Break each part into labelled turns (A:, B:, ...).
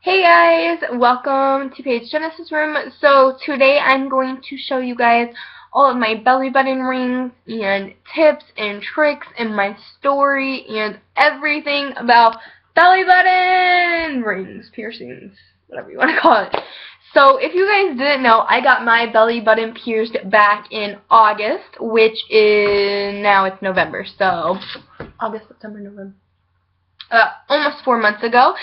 A: Hey guys, welcome to Paige Genesis Room. So today I'm going to show you guys all of my belly button rings and tips and tricks and my story and everything about belly button rings, piercings, whatever you want to call it. So if you guys didn't know, I got my belly button pierced back in August, which is, now it's November, so August, September, November. Almost 4 months ago,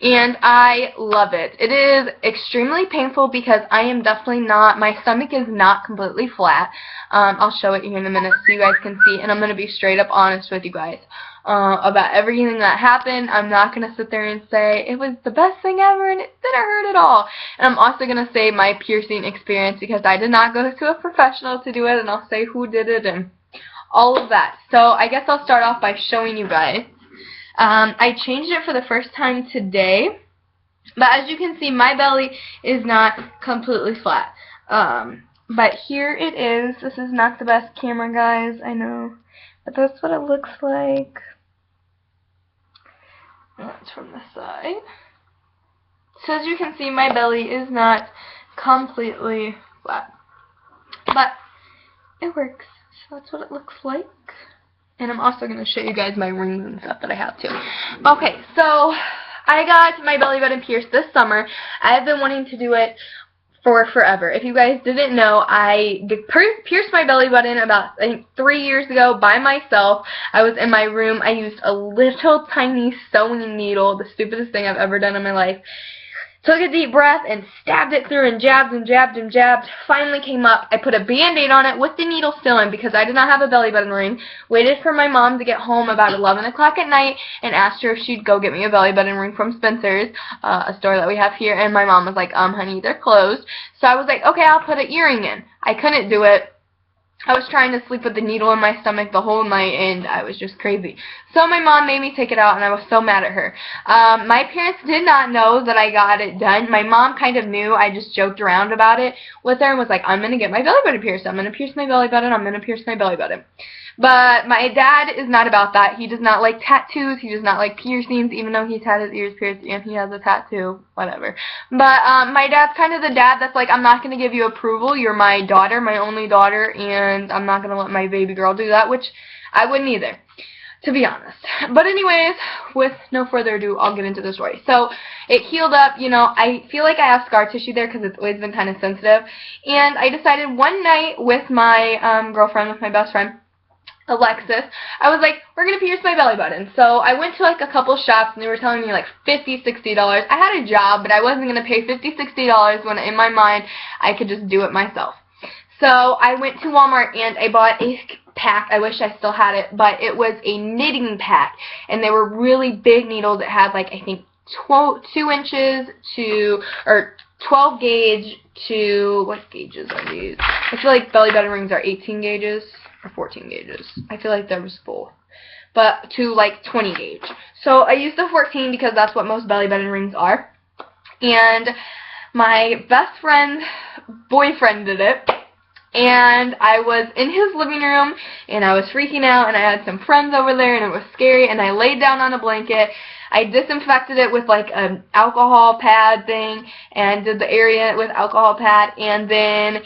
A: and I love it. It is extremely painful because I am definitely not, my stomach is not completely flat. I'll show it here in a minute so you guys can see, and I'm going to be straight up honest with you guys about everything that happened. I'm not going to sit there and say it was the best thing ever and it didn't hurt at all. And I'm also going to say my piercing experience because I did not go to a professional to do it, and I'll say who did it and all of that. So I guess I'll start off by showing you guys. I changed it for the first time today, but as you can see, my belly is not completely flat. But here it is. This is not the best camera, guys, I know, but that's what it looks like. That's from the side. So as you can see, my belly is not completely flat, but it works. So that's what it looks like. And I'm also going to show you guys my rings and stuff that I have too. Okay, so I got my belly button pierced this summer. I have been wanting to do it for forever. If you guys didn't know, I pierced my belly button about, I think, 3 years ago by myself. I was in my room. I used a little tiny sewing needle, the stupidest thing I've ever done in my life. Took a deep breath and stabbed it through and jabbed and jabbed and jabbed. Finally came up. I put a Band-Aid on it with the needle still in because I did not have a belly button ring. Waited for my mom to get home about 11 o'clock at night and asked her if she'd go get me a belly button ring from Spencer's, a store that we have here. And my mom was like, honey, they're closed. So I was like, okay, I'll put an earring in. I couldn't do it. I was trying to sleep with the needle in my stomach the whole night, and I was just crazy. So my mom made me take it out, and I was so mad at her. My parents did not know that I got it done. My mom kind of knew. I just joked around about it with her and was like, I'm going to get my belly button pierced. I'm going to pierce my belly button. I'm going to pierce my belly button. But my dad is not about that. He does not like tattoos. He does not like piercings, even though he's had his ears pierced and he has a tattoo, whatever. But my dad's kind of the dad that's like, I'm not going to give you approval. You're my daughter, my only daughter, and I'm not going to let my baby girl do that, which I wouldn't either, to be honest. But anyways, with no further ado, I'll get into the story. So it healed up. You know, I feel like I have scar tissue there because it's always been kind of sensitive. And I decided one night with my girlfriend, with my best friend, Alexis, I was like, we're going to pierce my belly button. So I went to like a couple shops and they were telling me like $50, $60. I had a job, but I wasn't going to pay $50, $60 when in my mind I could just do it myself. So I went to Walmart and I bought a pack. I wish I still had it, but it was a knitting pack. And they were really big needles. It had like, I think, 2 inches to, or 12 gauge to, what gauges are these? I feel like belly button rings are 18 gauges. Or 14 gauges. I feel like there was both. But to like 20 gauge. So I used the 14 because that's what most belly button rings are. And my best friend's boyfriend did it. And I was in his living room and I was freaking out and I had some friends over there and it was scary and I laid down on a blanket. I disinfected it with like an alcohol pad thing and did the area with alcohol pad, and then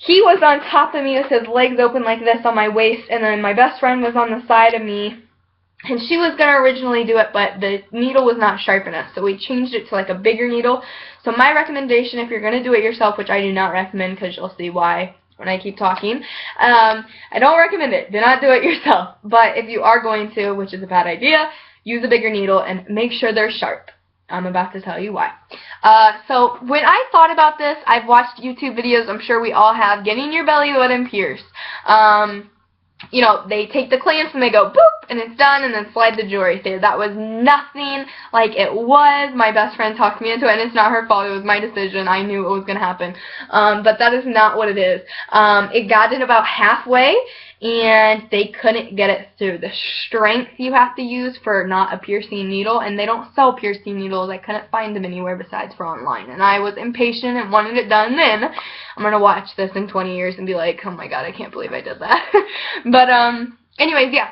A: he was on top of me with his legs open like this on my waist, and then my best friend was on the side of me, and she was going to originally do it, but the needle was not sharp enough, so we changed it to like a bigger needle. So my recommendation, if you're going to do it yourself, which I do not recommend because you'll see why when I keep talking, I don't recommend it. Do not do it yourself. But if you are going to, which is a bad idea, use a bigger needle and make sure they're sharp. I'm about to tell you why. So when I thought about this, I've watched YouTube videos, I'm sure we all have, getting your belly button pierced. You know, they take the clamps and they go boop, and it's done, and then slide the jewelry through. That was nothing like it was. My best friend talked me into it, and it's not her fault. It was my decision. I knew it was going to happen. But that is not what it is. It got it about halfway, and they couldn't get it through. The strength you have to use for not a piercing needle, and they don't sell piercing needles. I couldn't find them anywhere besides for online, and I was impatient and wanted it done then. I'm going to watch this in 20 years and be like, oh my god, I can't believe I did that. But anyways, yeah.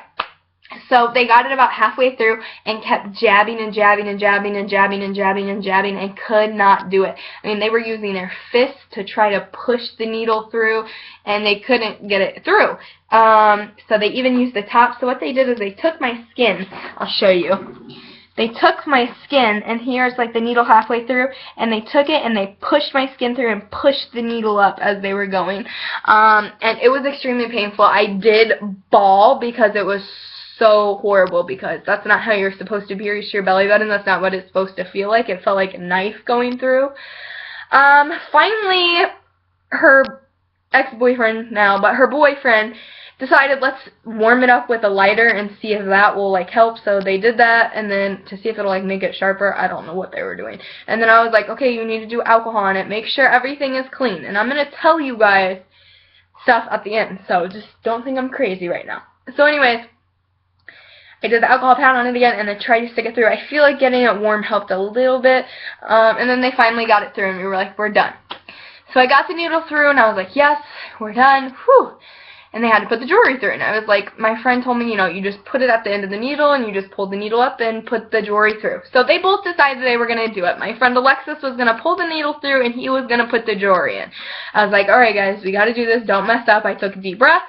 A: So they got it about halfway through and kept jabbing and jabbing and jabbing and jabbing and jabbing and jabbing and could not do it. I mean, they were using their fists to try to push the needle through, and they couldn't get it through. So they even used the top. So what they did is they took my skin. I'll show you. They took my skin, and here's like the needle halfway through, and they took it and they pushed my skin through and pushed the needle up as they were going. And it was extremely painful. I did bawl because it was so horrible, because that's not how you're supposed to pierce your belly button. That's not what it's supposed to feel like. It felt like a knife going through. Finally, her ex-boyfriend now, but her boyfriend decided, let's warm it up with a lighter and see if that will like help. So they did that, and then to see if it'll like make it sharper. I don't know what they were doing. And then I was like, okay, you need to do alcohol on it. Make sure everything is clean. And I'm going to tell you guys stuff at the end, so just don't think I'm crazy right now. So anyways, I did the alcohol pad on it again, and then tried to stick it through. I feel like getting it warm helped a little bit, and then they finally got it through, and we were like, we're done. So I got the needle through, and I was like, yes, we're done. Whew. And they had to put the jewelry through, and I was like, my friend told me, you know, you just put it at the end of the needle, and you just pull the needle up and put the jewelry through. So they both decided they were going to do it. My friend Alexis was going to pull the needle through, and he was going to put the jewelry in. I was like, all right, guys, we got to do this. Don't mess up. I took a deep breath.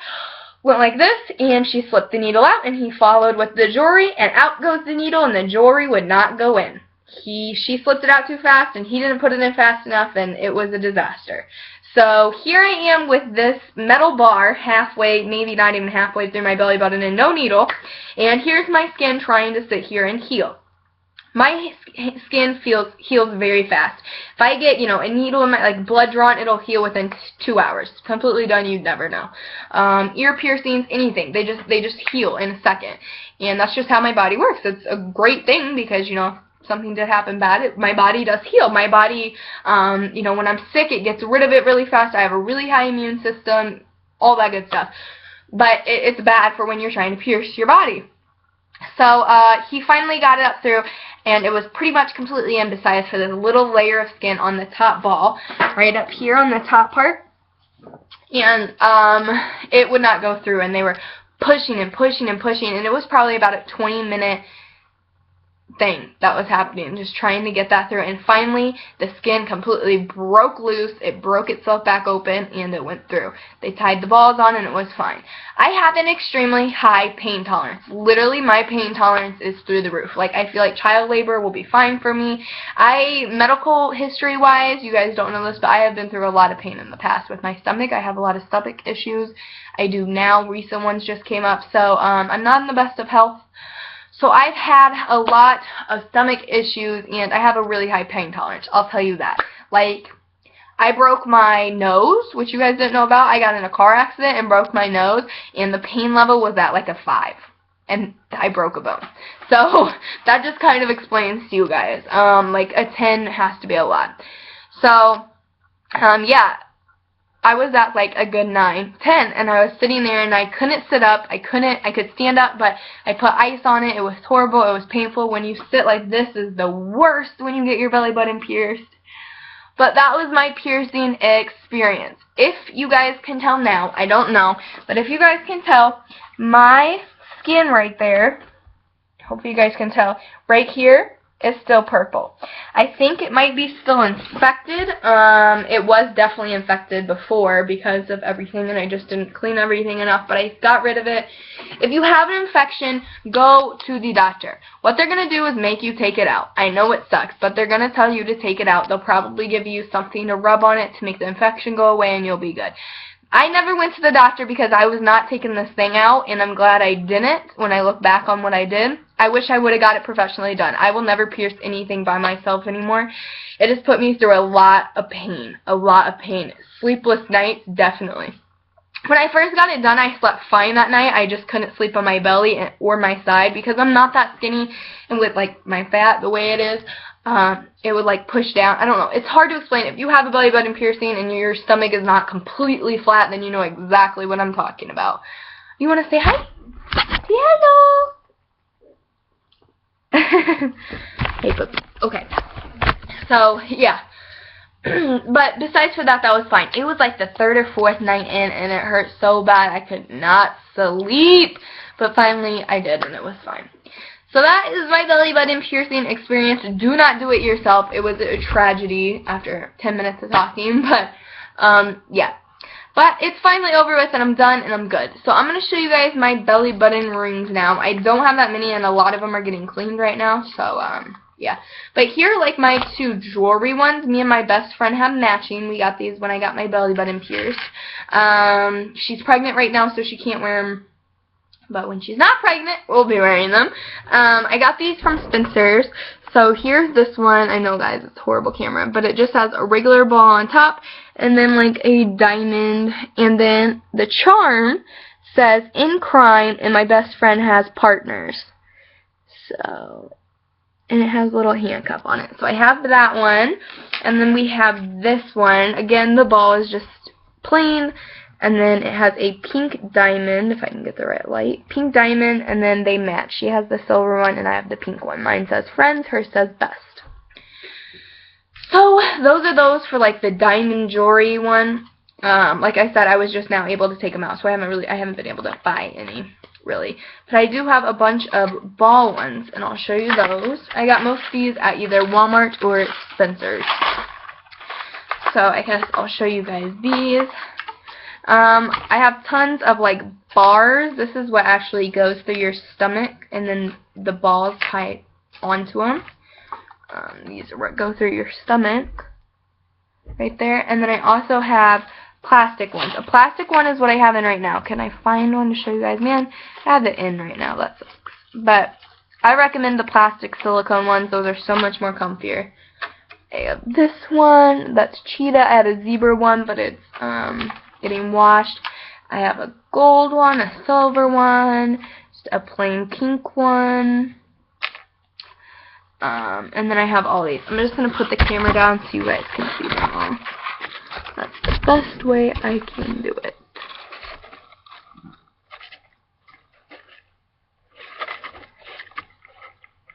A: Went like this, and she slipped the needle out, and he followed with the jewelry, and out goes the needle, and the jewelry would not go in. She slipped it out too fast, and he didn't put it in fast enough, and it was a disaster. So here I am with this metal bar halfway, maybe not even halfway through my belly button, and no needle, and here's my skin trying to sit here and heal. My skin heals very fast. If I get, you know, a needle in my, like, blood drawn, it'll heal within 2 hours. Completely done, you'd never know. Ear piercings, anything. They just heal in a second. And that's just how my body works. It's a great thing because, you know, something did happen bad, my body does heal. My body, you know, when I'm sick, it gets rid of it really fast. I have a really high immune system, all that good stuff. But it's bad for when you're trying to pierce your body. So he finally got it up through, and it was pretty much completely in besides for this little layer of skin on the top ball, right up here on the top part. And it would not go through, and they were pushing and pushing and pushing, and it was probably about a 20-minute thing that was happening, just trying to get that through, and finally the skin completely broke loose. It broke itself back open, and it went through. They tied the balls on, and it was fine. I have an extremely high pain tolerance. Literally, my pain tolerance is through the roof. Like, I feel like child labor will be fine for me. Medical history-wise, you guys don't know this, but I have been through a lot of pain in the past with my stomach. I have a lot of stomach issues. I do now. Recent ones just came up, so I'm not in the best of health. So I've had a lot of stomach issues, and I have a really high pain tolerance. I'll tell you that. Like, I broke my nose, which you guys didn't know about. I got in a car accident and broke my nose, and the pain level was at like a 5. And I broke a bone. So that just kind of explains to you guys. Like, a 10 has to be a lot. So, yeah. I was at like a good 9, 10, and I was sitting there, and I couldn't sit up. I could stand up, but I put ice on it. It was horrible. It was painful. When you sit like this is the worst when you get your belly button pierced. But that was my piercing experience. If you guys can tell now, I don't know, but if you guys can tell, my skin right there, hopefully you guys can tell, right here, is still purple. I think it might be still infected. It was definitely infected before because of everything, and I just didn't clean everything enough, but I got rid of it. If you have an infection, go to the doctor. What they're going to do is make you take it out. I know it sucks, but they're going to tell you to take it out. They'll probably give you something to rub on it to make the infection go away, and you'll be good. I never went to the doctor because I was not taking this thing out, and I'm glad I didn't when I look back on what I did. I wish I would have got it professionally done. I will never pierce anything by myself anymore. It has put me through a lot of pain. A lot of pain. Sleepless nights, definitely. When I first got it done, I slept fine that night. I just couldn't sleep on my belly or my side because I'm not that skinny, and with like my fat the way it is, it would like push down. I don't know. It's hard to explain. If you have a belly button piercing and your stomach is not completely flat, then you know exactly what I'm talking about. You want to say hi? Say hello. Hey, but okay. So yeah. But besides for that, that was fine. It was like the 3rd or 4th night in, and it hurt so bad I could not sleep. but finally I did, and it was fine. So that is my belly button piercing experience. Do not do it yourself. It was a tragedy after 10 minutes of talking, but yeah. But it's finally over with, and I'm done, and I'm good. So I'm going to show you guys my belly button rings now. I don't have that many, and a lot of them are getting cleaned right now, so yeah. But here are like my two jewelry ones. Me and my best friend have matching. We got these when I got my belly button pierced. She's pregnant right now, so she can't wear them. But when she's not pregnant, we'll be wearing them. I got these from Spencer's. So here's this one. I know, guys, it's a horrible camera, but it just has a regular ball on top and then like a diamond. And then the charm says, "In crime, and my best friend has partners." So, and it has a little handcuff on it. So I have that one. And then we have this one. Again, the ball is just plain. And then it has a pink diamond, if I can get the right light. Pink diamond, and then they match. She has the silver one, and I have the pink one. Mine says friends, hers says best. So, those are those for, like, the diamond jewelry one. Like I said, I was just now able to take them out, so I haven't been able to buy any, really. But I do have a bunch of ball ones, and I'll show you those. I got most of these at either Walmart or Spencer's. So, I guess I'll show you guys these. I have tons of like bars. This is what actually goes through your stomach, and then the balls tie onto them. These are what go through your stomach, right there. And then I also have plastic ones. A plastic one is what I have in right now. Can I find one to show you guys? Man, I have it in right now. That sucks. But I recommend the plastic silicone ones. Those are so much more comfier. I have this one. That's cheetah. I had a zebra one, but it's getting washed. I have a gold one, a silver one, just a plain pink one, and then I have all these. I'm just going to put the camera down so you guys can see them all. That's the best way I can do it.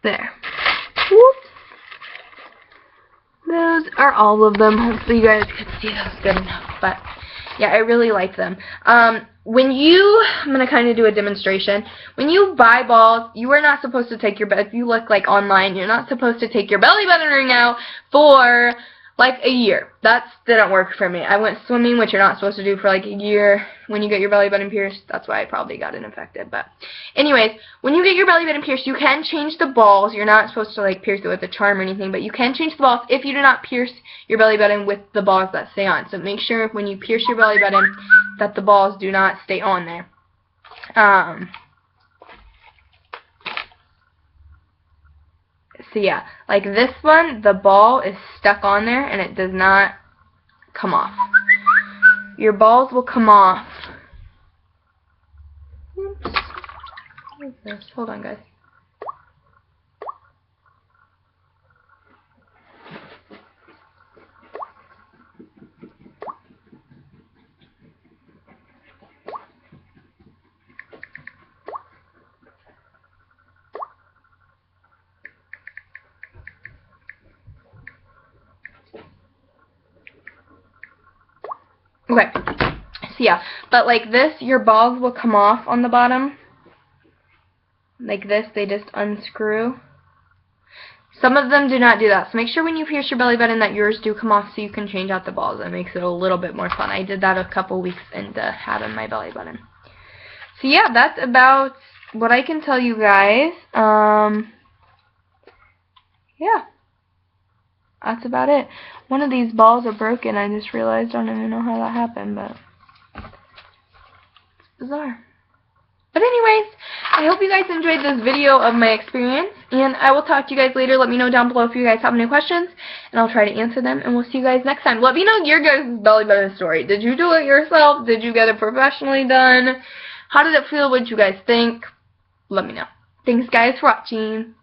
A: There. Whoops. Those are all of them. Hopefully you guys can see those good enough, but yeah, I really like them. I'm going to kind of do a demonstration. When you buy balls, you are not supposed to take if you look like online, you're not supposed to take your belly button ring out for like a year. That didn't work for me. I went swimming, which you're not supposed to do for like a year when you get your belly button pierced. That's why I probably got it infected. But anyways, when you get your belly button pierced, you can change the balls. You're not supposed to like pierce it with a charm or anything, but you can change the balls if you do not pierce your belly button with the balls that stay on. So make sure when you pierce your belly button that the balls do not stay on there. So yeah, like this one, the ball is stuck on there and it does not come off. Your balls will come off. Oops. What is this? Hold on, guys. Okay, so yeah, but like this, your balls will come off on the bottom. Like this, they just unscrew. Some of them do not do that, so make sure when you pierce your belly button that yours do come off so you can change out the balls. That makes it a little bit more fun. I did that a couple weeks into having my belly button. So yeah, that's about what I can tell you guys. Yeah. That's about it. One of these balls are broken. I just realized. I don't even know how that happened, but it's bizarre. But anyways, I hope you guys enjoyed this video of my experience, and I will talk to you guys later. Let me know down below if you guys have any questions, and I'll try to answer them, and we'll see you guys next time. Let me know your guys' belly button story. Did you do it yourself? Did you get it professionally done? How did it feel? What did you guys think? Let me know. Thanks, guys, for watching.